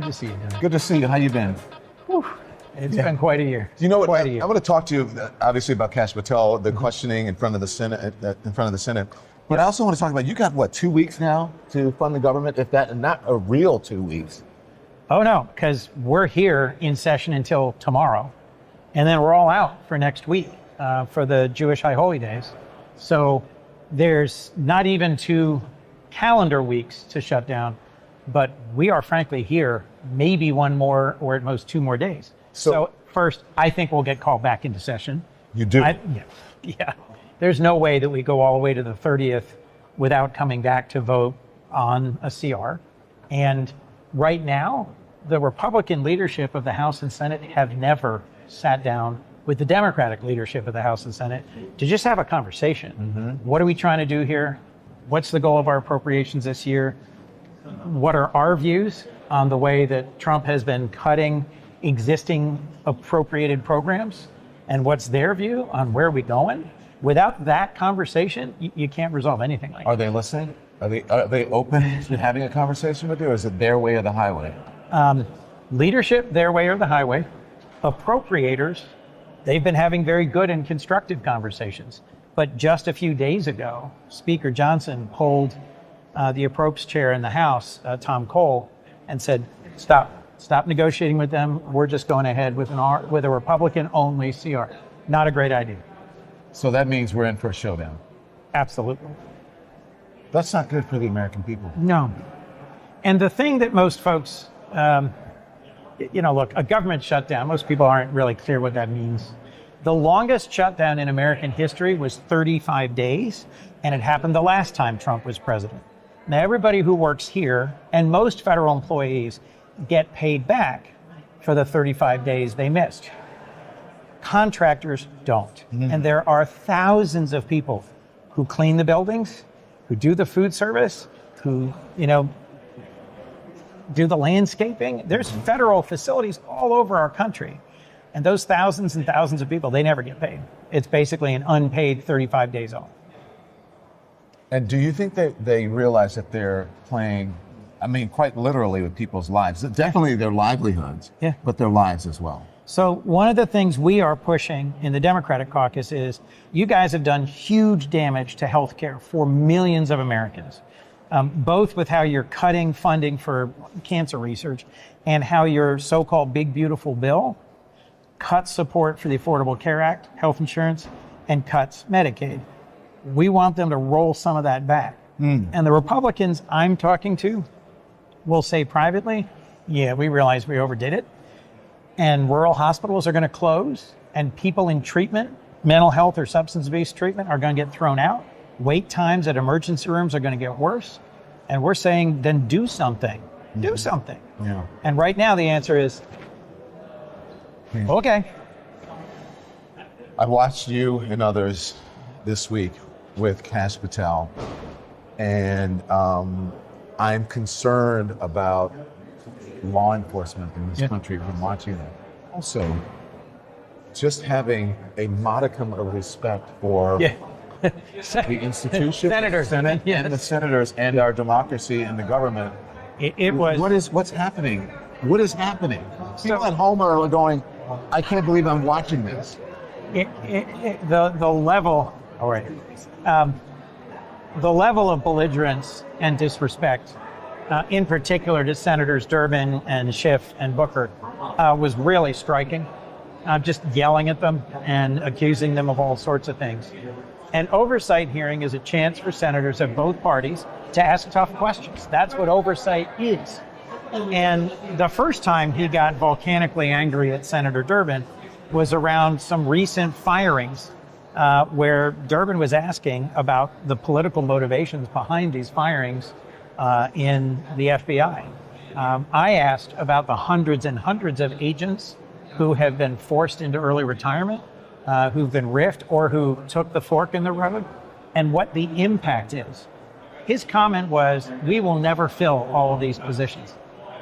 to see you, Dan. Good to see you. How you been? Whew. It's been quite a year. You know what? Quite a I year. want to talk to you, obviously, about Kash Patel, the questioning in front of the Senate. But I also want to talk about, you got, what, 2 weeks now to fund the government, if that, and not a real 2 weeks. Oh, no, because we're here in session until tomorrow. And then we're all out for next week for the Jewish High Holy Days. So there's not even 2 calendar weeks to shut down, but we are frankly here maybe 1 more or at most 2 more days. So first, I think we'll get called back into session. You do? Yeah. There's no way that we go all the way to the 30th without coming back to vote on a CR. And right now, the Republican leadership of the House and Senate have never sat down with the Democratic leadership of the House and Senate to just have a conversation. Mm-hmm. What are we trying to do here? What's the goal of our appropriations this year? What are our views on the way that Trump has been cutting existing appropriated programs? And what's their view on where we're going? Without that conversation, you can't resolve anything like that. Are they listening? Are they open to having a conversation with you, or is it their way or the highway? Leadership, their way or the highway. Appropriators, they've been having very good and constructive conversations. But just a few days ago, Speaker Johnson pulled the approps chair in the House, Tom Cole, and said, stop negotiating with them. We're just going ahead with a Republican-only CR. Not a great idea. So that means we're in for a showdown. Absolutely. That's not good for the American people. No. And the thing that most folks, look, a government shutdown, most people aren't really clear what that means. The longest shutdown in American history was 35 days, and it happened the last time Trump was president. Now, everybody who works here and most federal employees get paid back for the 35 days they missed. Contractors don't. Mm-hmm. And there are thousands of people who clean the buildings, who do the food service, who, do the landscaping. There's federal facilities all over our country. And those thousands and thousands of people, they never get paid. It's basically an unpaid 35 days off. And do you think that they realize that they're playing, quite literally with people's lives? Definitely their livelihoods, but their lives as well. So one of the things we are pushing in the Democratic caucus is you guys have done huge damage to healthcare for millions of Americans, both with how you're cutting funding for cancer research and how your so-called big, beautiful bill cuts support for the Affordable Care Act, health insurance, and cuts Medicaid. We want them to roll some of that back. And the Republicans I'm talking to will say privately, yeah, we realize we overdid it. And rural hospitals are going to close, and people in treatment, mental health or substance abuse treatment, are going to get thrown out. Wait times at emergency rooms are going to get worse. And we're saying, then do something. Mm-hmm. Do something. Yeah. And right now the answer is, okay. I watched you and others this week with Kash Patel, and I'm concerned about law enforcement in this country from watching that. Also, just having a modicum of respect for the institution, senators, Senate, and the senators, and our democracy and the government. What's happening? What is happening? People at home are going, I can't believe I'm watching this. The level, all right, the level of belligerence and disrespect, in particular to Senators Durbin and Schiff and Booker, was really striking. Just yelling at them and accusing them of all sorts of things. An oversight hearing is a chance for senators of both parties to ask tough questions. That's what oversight is. And the first time he got volcanically angry at Senator Durbin was around some recent firings where Durbin was asking about the political motivations behind these firings in the FBI. I asked about the hundreds and hundreds of agents who have been forced into early retirement, who've been riffed, or who took the fork in the road, and what the impact is. His comment was, we will never fill all of these positions.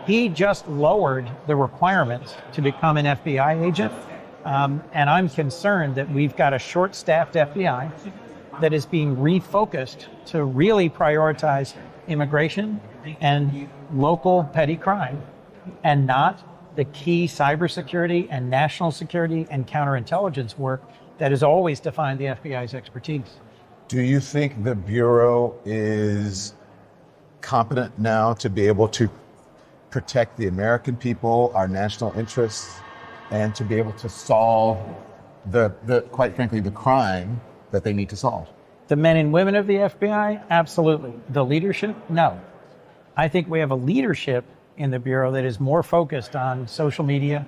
He just lowered the requirements to become an FBI agent, and I'm concerned that we've got a short-staffed FBI that is being refocused to really prioritize immigration and local petty crime and not the key cybersecurity and national security and counterintelligence work that has always defined the FBI's expertise. Do you think the Bureau is competent now to be able to protect the American people, our national interests, and to be able to solve the quite frankly, the crime that they need to solve? The men and women of the FBI, absolutely. The leadership, no. I think we have a leadership in the Bureau that is more focused on social media,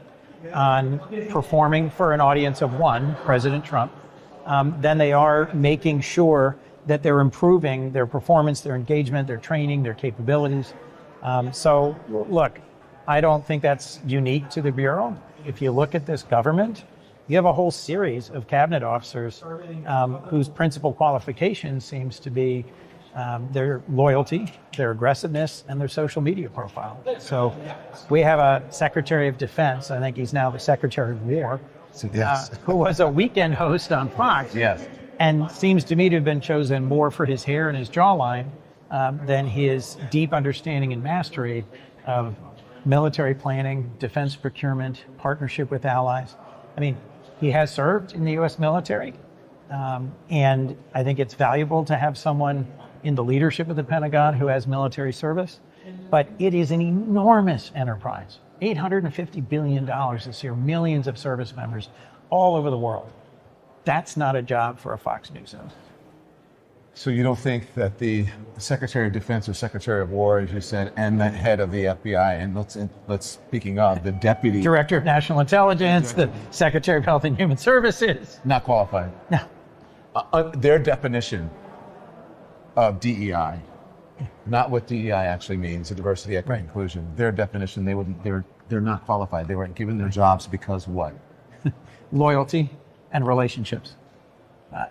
on performing for an audience of one, President Trump, than they are making sure that they're improving their performance, their engagement, their training, their capabilities. So look, I don't think that's unique to the Bureau. If you look at this government, you have a whole series of cabinet officers whose principal qualification seems to be their loyalty, their aggressiveness, and their social media profile. So we have a Secretary of Defense, I think he's now the Secretary of War, who was a weekend host on Fox, and seems to me to have been chosen more for his hair and his jawline than his deep understanding and mastery of military planning, defense procurement, partnership with allies. I mean, he has served in the U.S. military, and I think it's valuable to have someone in the leadership of the Pentagon who has military service, but it is an enormous enterprise. $850 billion this year, millions of service members all over the world. That's not a job for a Fox News host. So you don't think that the Secretary of Defense or Secretary of War, as you said, and the head of the FBI, and let's speaking of the Deputy Director of National Intelligence, the Secretary of Health and Human Services, not qualified? No. Their definition of DEI, not what DEI actually means, the diversity, equity, inclusion. Their definition, they're not qualified. They weren't given their jobs because what? Loyalty and relationships,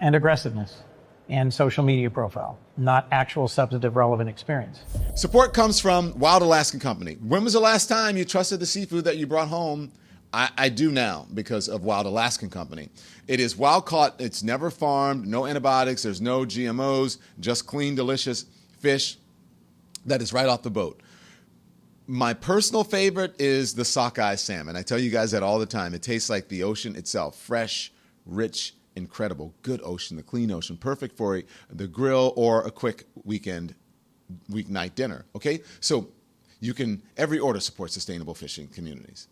and aggressiveness, and social media profile, not actual substantive relevant experience. Support comes from Wild Alaskan Company. When was the last time you trusted the seafood that you brought home? I do now because of Wild Alaskan Company. It is wild caught, it's never farmed, no antibiotics, there's no GMOs, just clean, delicious fish that is right off the boat. My personal favorite is the sockeye salmon. I tell you guys that all the time. It tastes like the ocean itself, fresh, rich, incredible, good ocean, the clean ocean, perfect for the grill or a quick weeknight dinner, okay? So you can, every order supports sustainable fishing communities.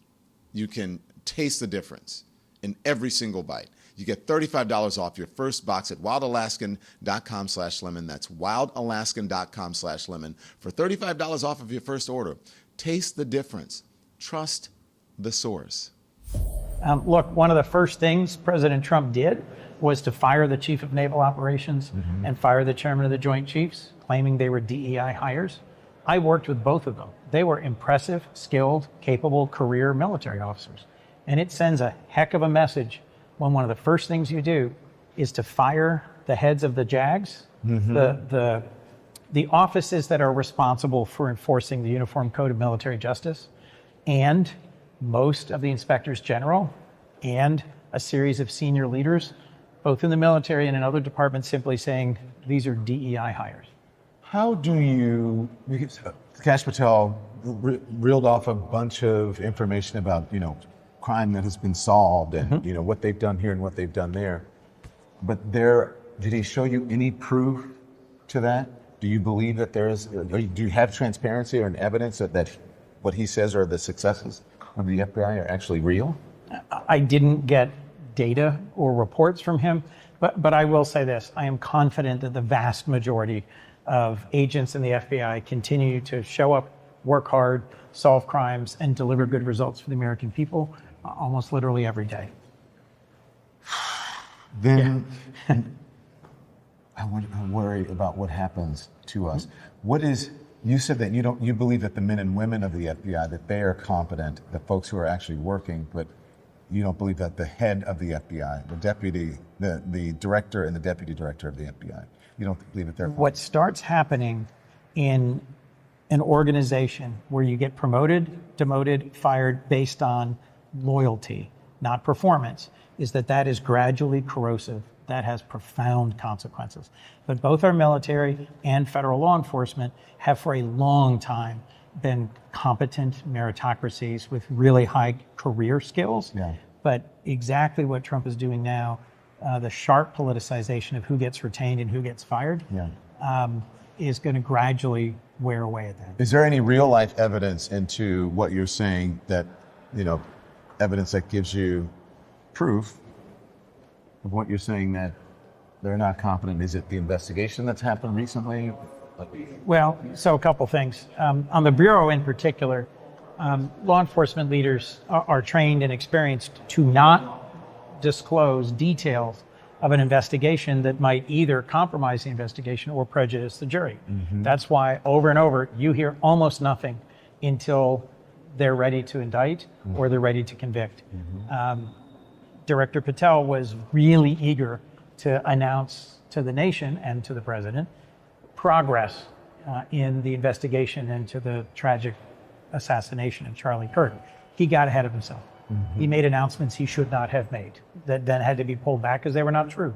You can taste the difference in every single bite. You get $35 off your first box at wildalaskan.com/lemon. That's wildalaskan.com/lemon for $35 off of your first order. Taste the difference. Trust the source. Look, one of the first things President Trump did was to fire the chief of naval operations and fire the chairman of the Joint Chiefs, claiming they were DEI hires. I worked with both of them. They were impressive, skilled, capable career military officers. And it sends a heck of a message when one of the first things you do is to fire the heads of the JAGs, the offices that are responsible for enforcing the Uniform Code of Military Justice, and most of the inspectors general, and a series of senior leaders, both in the military and in other departments, simply saying these are DEI hires. How do you, because Kash Patel reeled off a bunch of information about, crime that has been solved and, what they've done here and what they've done there. But did he show you any proof to that? Do you believe that do you have transparency or an evidence that what he says are the successes of the FBI are actually real? I didn't get data or reports from him, but I will say this. I am confident that the vast majority of agents in the FBI continue to show up, work hard, solve crimes, and deliver good results for the American people almost literally every day. Then I worry about what happens to us. You said that you believe that the men and women of the FBI, that they are competent, the folks who are actually working, but you don't believe that the head of the FBI, the deputy, the director and the deputy director of the FBI, you don't believe that they're competent? What starts happening in an organization where you get promoted, demoted, fired based on loyalty, not performance, is that is gradually corrosive. That has profound consequences. But both our military and federal law enforcement have for a long time been competent meritocracies with really high career skills. Yeah. But exactly what Trump is doing now, the sharp politicization of who gets retained and who gets fired, is going to gradually wear away at that. Is there any real life evidence into what you're saying that, evidence that gives you proof of what you're saying that they're not competent? Is it the investigation that's happened recently? Well, so a couple things. On the Bureau in particular, law enforcement leaders are trained and experienced to not disclose details of an investigation that might either compromise the investigation or prejudice the jury. That's why over and over you hear almost nothing until they're ready to indict or they're ready to convict. Director Patel was really eager to announce to the nation and to the president progress in the investigation into the tragic assassination of Charlie Kirk. He got ahead of himself. He made announcements he should not have made that then had to be pulled back because they were not true.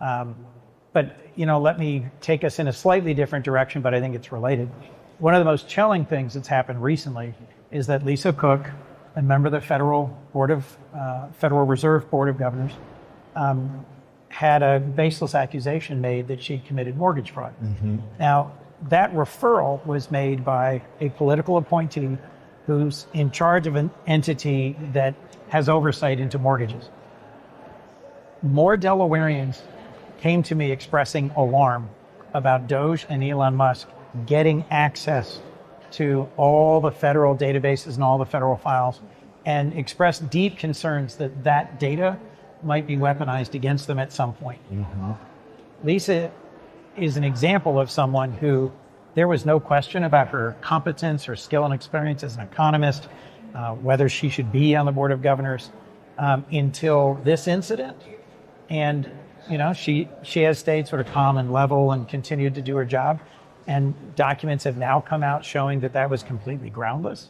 But let me take us in a slightly different direction, but I think it's related. One of the most chilling things that's happened recently is that Lisa Cook, a member of the Federal Reserve Board of Governors, had a baseless accusation made that she committed mortgage fraud. Now, that referral was made by a political appointee who's in charge of an entity that has oversight into mortgages. More Delawareans came to me expressing alarm about Doge and Elon Musk getting access to all the federal databases and all the federal files, and expressed deep concerns that that data might be weaponized against them at some point. Lisa is an example of someone who there was no question about her competence or skill and experience as an economist, whether she should be on the Board of Governors, until this incident. And, she has stayed sort of calm and level and continued to do her job. And documents have now come out showing that that was completely groundless.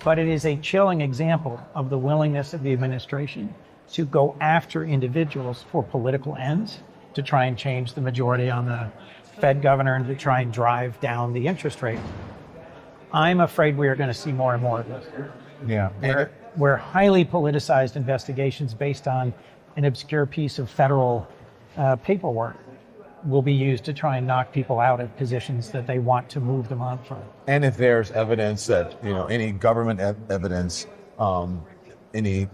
But it is a chilling example of the willingness of the administration to go after individuals for political ends, to try and change the majority on the Fed governor and to try and drive down the interest rate. I'm afraid we are going to see more and more of this. Yeah. Where highly politicized investigations based on an obscure piece of federal paperwork will be used to try and knock people out of positions that they want to move them on from. And if there's evidence that, any government evidence, any,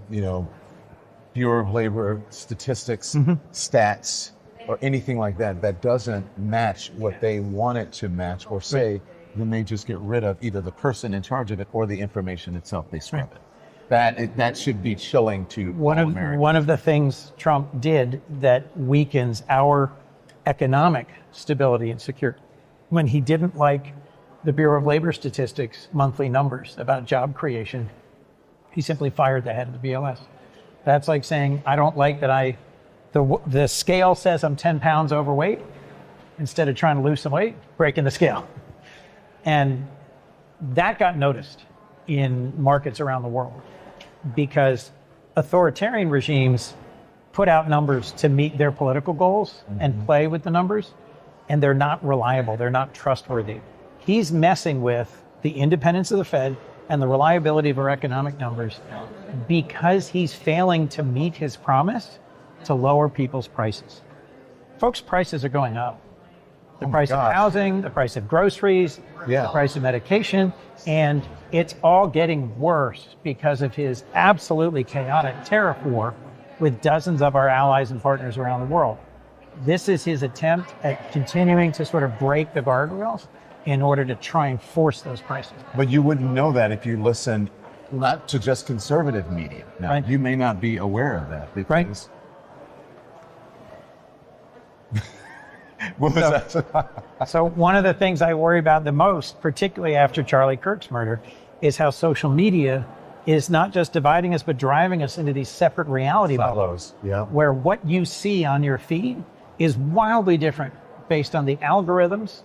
Bureau of Labor statistics, stats, or anything like that, that doesn't match what they want it to match or say, then they just get rid of either the person in charge of it or the information itself. They scrub it. That should be chilling to all Americans. One of the things Trump did that weakens our economic stability and security, when he didn't like the Bureau of Labor Statistics monthly numbers about job creation, he simply fired the head of the BLS. That's like saying, I don't like that the scale says I'm 10 pounds overweight. Instead of trying to lose some weight, breaking the scale. And that got noticed in markets around the world because authoritarian regimes put out numbers to meet their political goals and play with the numbers, and they're not reliable, they're not trustworthy. He's messing with the independence of the Fed and the reliability of our economic numbers because he's failing to meet his promise to lower people's prices. Folks' prices are going up. The price of housing, the price of groceries, the price of medication, and it's all getting worse because of his absolutely chaotic tariff war with dozens of our allies and partners around the world. This is his attempt at continuing to sort of break the guardrails in order to try and force those prices. But you wouldn't know that if you listened not to just conservative media. Now, you may not be aware of that. Because what was that? So one of the things I worry about the most, particularly after Charlie Kirk's murder, is how social media is not just dividing us, but driving us into these separate reality bubbles. Where what you see on your feed is wildly different based on the algorithms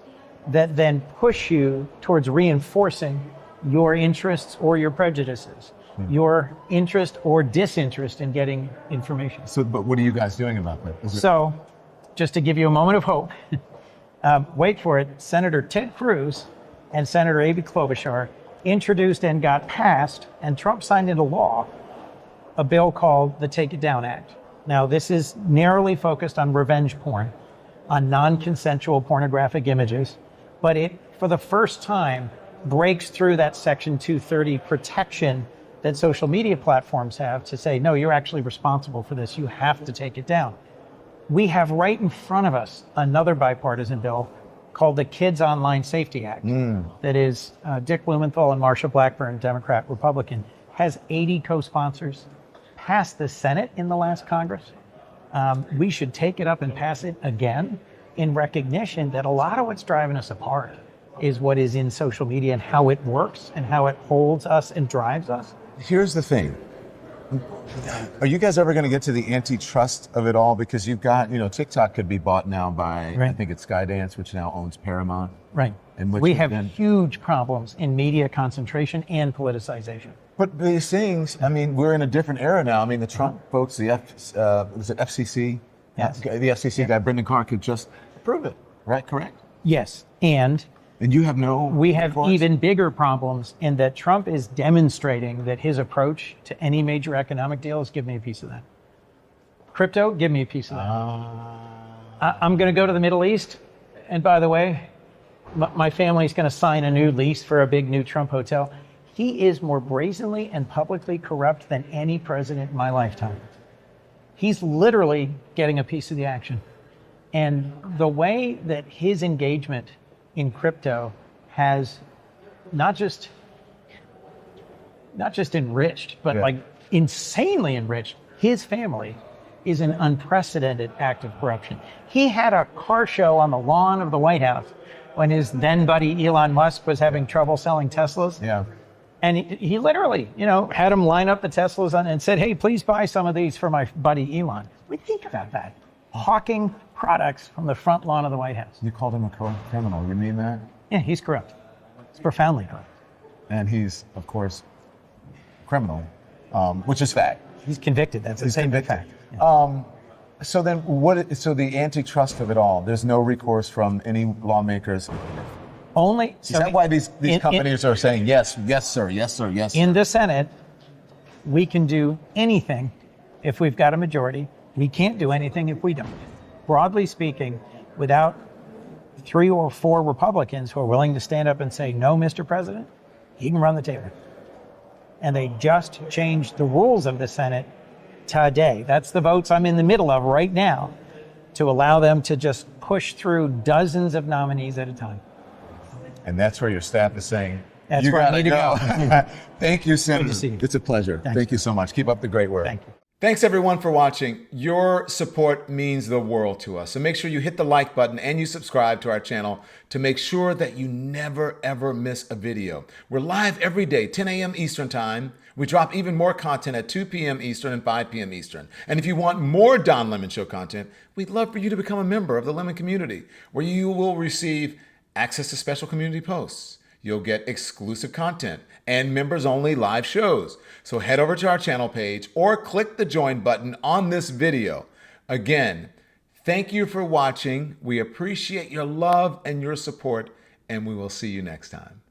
that then push you towards reinforcing your interests or your prejudices, your interest or disinterest in getting information. So, but what are you guys doing about that? So, just to give you a moment of hope, wait for it, Senator Ted Cruz and Senator Amy Klobuchar introduced and got passed, and Trump signed into law, a bill called the Take It Down Act. Now, this is narrowly focused on revenge porn, on non-consensual pornographic images, but it, for the first time, breaks through that Section 230 protection that social media platforms have to say, no, you're actually responsible for this. You have to take it down. We have right in front of us another bipartisan bill called the Kids Online Safety Act. That is Dick Blumenthal and Marsha Blackburn, Democrat, Republican, has 80 co-sponsors, passed the Senate in the last Congress. We should take it up and pass it again in recognition that a lot of what's driving us apart is what is in social media and how it works and how it holds us and drives us. Here's the thing. Are you guys ever going to get to the antitrust of it all? Because you've got, TikTok could be bought now by, Right. I think it's Skydance, which now owns Paramount. Right. And which We has have been- huge problems in media concentration and politicization. But these things, we're in a different era now. The Trump folks, was it FCC? Yes. The FCC guy, Brendan Carr, could just approve it, right? Correct? Yes. And You have no... we have recourse? even bigger problems in that Trump is demonstrating that his approach to any major economic deal is give me a piece of that. Crypto, give me a piece of that. I'm going to go to the Middle East. And by the way, my family's going to sign a new lease for a big new Trump hotel. He is more brazenly and publicly corrupt than any president in my lifetime. He's literally getting a piece of the action. And the way that his engagement in crypto has not just enriched, but Yeah. insanely enriched his family is an unprecedented act of corruption. He had a car show on the lawn of the White House when his then buddy Elon Musk was having trouble selling Teslas. Yeah. And he literally, had him line up the Teslas and said, hey, please buy some of these for my buddy Elon. We think about that. Hawking products from the front lawn of the White House. You called him a criminal. You mean that? Yeah, he's corrupt. He's profoundly corrupt. And he's, of course, criminal, which is fact. He's convicted. That's the same fact. So then so the antitrust of it all, there's no recourse from any lawmakers. Only Is that why these in- companies are saying, yes, yes, sir, yes, sir, yes, sir? in the Senate, we can do anything if we've got a majority. We can't do anything if we don't. Broadly speaking, without 3 or 4 Republicans who are willing to stand up and say, no, Mr. President, he can run the table. And they just changed the rules of the Senate today. That's the votes I'm in the middle of right now to allow them to just push through dozens of nominees at a time. And that's where your staff is saying, That's you where I gotta need to go. Thank you, Senator. Good to see you. It's a pleasure. Thanks. Thank you so much. Keep up the great work. Thank you. Thanks everyone for watching. Your support means the world to us. So make sure you hit the like button and you subscribe to our channel to make sure that you never ever miss a video. We're live every day, 10 a.m. Eastern time. We drop even more content at 2 p.m. Eastern and 5 p.m. Eastern. And if you want more Don Lemon Show content, we'd love for you to become a member of the Lemon community, where you will receive access to special community posts. You'll get exclusive content and members-only live shows. So head over to our channel page or click the join button on this video. Again, thank you for watching. We appreciate your love and your support, and we will see you next time.